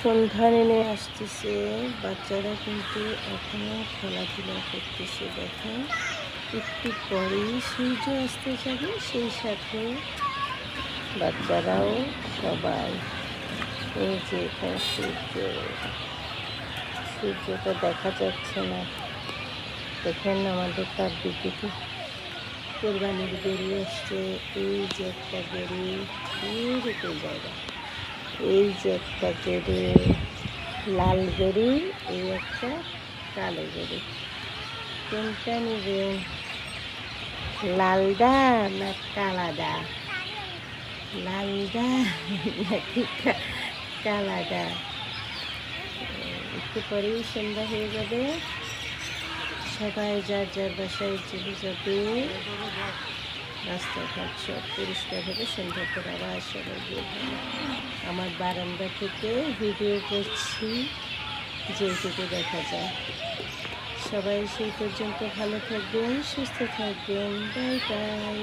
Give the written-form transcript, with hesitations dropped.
সন্ধ্যা নেমে আসতেছে, বাচ্চারা কিন্তু এখনো খেলাধুলা করতেছে। দেখেন একটু পরেই সূর্য আসতে যাবে, সেই সাথে বাচ্চারাও সবাই। এই যে এখানে সূর্যটা দেখা যাচ্ছে না। দেখেন আমাদের তার দিকে কোরবানির গরু আসছে। এই যে একটা গরু, এইরকম জায়গা, এই যে একটা গরু, লাল গরু, এই একটা কালো গরু। কোনটা নেবেন, লালদা না কালাদা? লালদা নাকি কালাদা? একটু পরেই সন্ধ্যা হয়ে যাবে, সবাই যার যার বাসায় চলে যাবে। রাস্তাঘাট সব পরিষ্কার হবে, সন্ধ্যার পর আবার সবাই বের হবে। আমার বারান্দা থেকে ভিডিও করছি, যেটুকু দেখা যায়। সবাই সেই পর্যন্ত ভালো থাকবেন, সুস্থ থাকবেন। Bye bye.